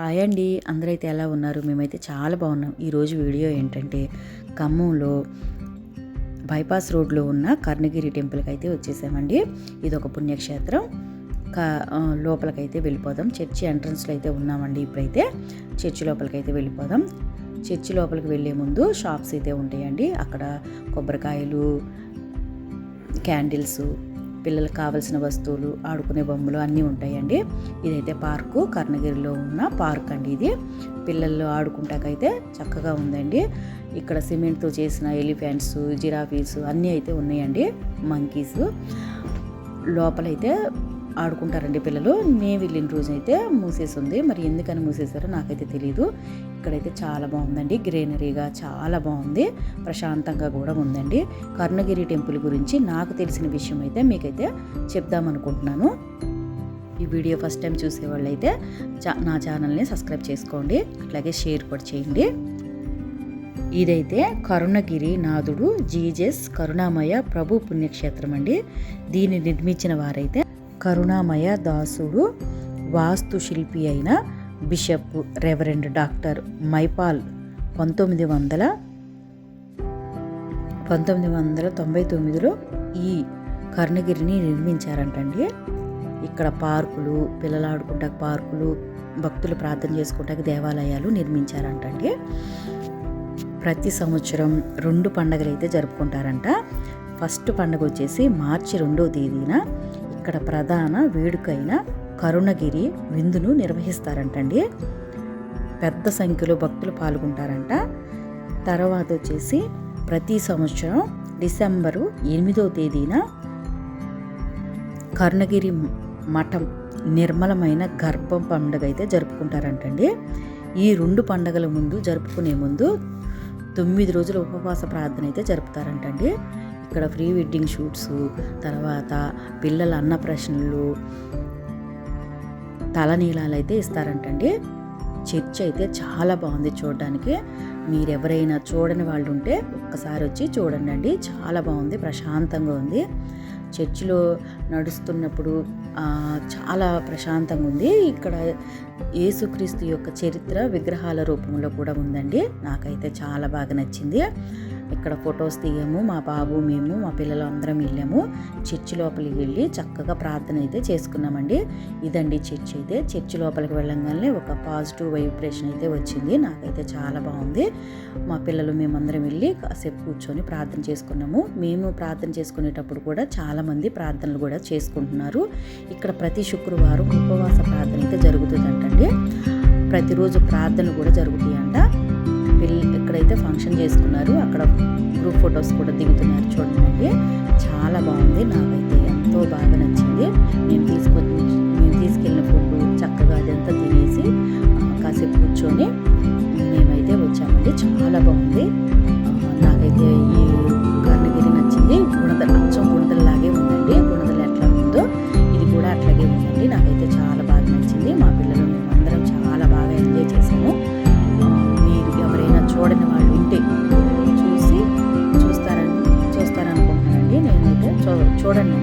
Hi అండి, అందరైతే ఎలా ఉన్నారు? మేమైతే చాలా బాగున్నాం. ఈరోజు వీడియో ఏంటంటే ఖమ్మంలో బైపాస్ రోడ్లో ఉన్న కర్ణగిరి టెంపుల్కి అయితే వచ్చేసామండి. ఇది ఒక పుణ్యక్షేత్రం. లోపలికైతే వెళ్ళిపోదాం. చర్చి ఎంట్రన్స్లో అయితే ఉన్నామండి. ఇప్పుడైతే చర్చి లోపలికి అయితే వెళ్ళిపోదాం. చర్చి లోపలికి వెళ్ళే ముందు షాప్స్ అయితే ఉంటాయండి. అక్కడ కొబ్బరికాయలు, క్యాండిల్స్, పిల్లలకు కావాల్సిన వస్తువులు, ఆడుకునే బొమ్మలు అన్నీ ఉంటాయండి. ఇదైతే పార్కు, కర్ణగిరిలో ఉన్న పార్క్ అండి. ఇది పిల్లలు ఆడుకుంటాకైతే చక్కగా ఉందండి. ఇక్కడ సిమెంట్తో చేసిన ఎలిఫెంట్స్, జిరాఫీస్ అన్నీ అయితే ఉన్నాయండి. మంకీస్ లోపలైతే ఆడుకుంటారండి పిల్లలు. మేము వెళ్ళిన రోజు అయితే మూసేసి ఉంది. మరి ఎందుకని మూసేసారో నాకైతే తెలీదు. ఇక్కడైతే చాలా బాగుందండి. గ్రీనరీగా చాలా బాగుంది. ప్రశాంతంగా కూడా ఉందండి. కర్ణగిరి టెంపుల్ గురించి నాకు తెలిసిన విషయం అయితే మీకైతే చెప్దామనుకుంటున్నాను. ఈ వీడియో ఫస్ట్ టైం చూసేవాళ్ళు అయితే నా ఛానల్ని సబ్స్క్రైబ్ చేసుకోండి, అట్లాగే షేర్ కూడా చేయండి. ఇదైతే కరుణగిరి నాథుడు జీజస్ కరుణామయ ప్రభు పుణ్యక్షేత్రం అండి. దీన్ని నిర్మించిన వారైతే కరుణామయ దాసుడు, వాస్తు శిల్పి అయిన బిషప్ రెవరెండ్ డాక్టర్ మైపాల్ 1999లో ఈ కర్ణగిరిని నిర్మించారంటండి. ఇక్కడ పార్కులు, పిల్లలు ఆడుకుంటాక పార్కులు, భక్తులు ప్రార్థన చేసుకుంటాక దేవాలయాలు నిర్మించారంటండి. ప్రతి సంవత్సరం 2 పండుగలు అయితే జరుపుకుంటారంట. ఫస్ట్ పండుగ వచ్చేసి మార్చి 2వ తేదీన ఇక్కడ ప్రధాన వేడుకైన కరుణగిరి విందును నిర్వహిస్తారంటండి. పెద్ద సంఖ్యలో భక్తులు పాల్గొంటారంట. తర్వాత వచ్చేసి ప్రతి సంవత్సరం డిసెంబరు 8వ తేదీన కరుణగిరి మఠం నిర్మలమైన గర్భం పండుగ అయితే జరుపుకుంటారంటండి. ఈ 2 పండుగల జరుపుకునే ముందు 9 రోజుల ఉపవాస ప్రార్థన అయితే జరుపుతారంటండి. ఇక్కడ ప్రీ వెడ్డింగ్ షూట్స్, తర్వాత పిల్లల అన్నప్రాసనలు, తలనీలాలు అయితే ఇస్తారంటండి. చర్చ్ అయితే చాలా బాగుంది చూడడానికి. మీరు ఎవరైనా చూడని వాళ్ళు ఉంటే ఒక్కసారి వచ్చి చూడండి. చాలా బాగుంది, ప్రశాంతంగా ఉంది. చర్చిలో నడుస్తున్నప్పుడు చాలా ప్రశాంతంగా ఉంది. ఇక్కడ యేసుక్రీస్తు యొక్క చరిత్ర విగ్రహాల రూపంలో కూడా ఉందండి. నాకైతే చాలా బాగా నచ్చింది. ఇక్కడ ఫొటోస్ తీయము, మా బాబు, మేము, మా పిల్లలు అందరం వెళ్ళాము. చర్చి లోపలికి వెళ్ళి చక్కగా ప్రార్థన అయితే చేసుకున్నామండి. ఇదండి చర్చి అయితే. చర్చి లోపలికి వెళ్ళంగానే ఒక పాజిటివ్ వైబ్రేషన్ అయితే వచ్చింది. నాకైతే చాలా బాగుంది. మా పిల్లలు మేమందరం వెళ్ళి కాసేపు కూర్చొని ప్రార్థన చేసుకున్నాము. మేము ప్రార్థన చేసుకునేటప్పుడు కూడా చాలామంది ప్రార్థనలు కూడా చేసుకుంటున్నారు. ఇక్కడ ప్రతి శుక్రవారం ఉపవాస ప్రార్థన అయితే జరుగుతుందంటండి. ప్రతిరోజు ప్రార్థనలు కూడా జరుగుతాయంట. ఇక్కడైతే ఫంక్షన్ చేసుకున్నారు. అక్కడ గ్రూప్ ఫొటోస్ కూడా దిగుతున్నారు చూడండి. చాలా బాగుంది. నాకైతే ఎంతో బాగా నచ్చింది. మేము తీసుకెళ్ళిన ఫుడ్ చక్కగా అదంతా తినేసి కాసేపు కూర్చొని మేమైతే వచ్చామండి. చాలా బాగుంది. నాకైతే ఈ కర్ణగిరి నచ్చింది. అచ్చం గుణదలలాగే ఉందండి. గుణదల ఎట్లా ఉందో ఇది కూడా అట్లాగే ఉందండి. నాకైతే చాలా బాగా నచ్చింది. మా పిల్లలు మేమందరం చాలా బాగా ఎంజాయ్ చేసాము. చూడని వాళ్ళు ఉంటే చూస్తారనుకుంటున్నానండి. నేనైతే చూడండి.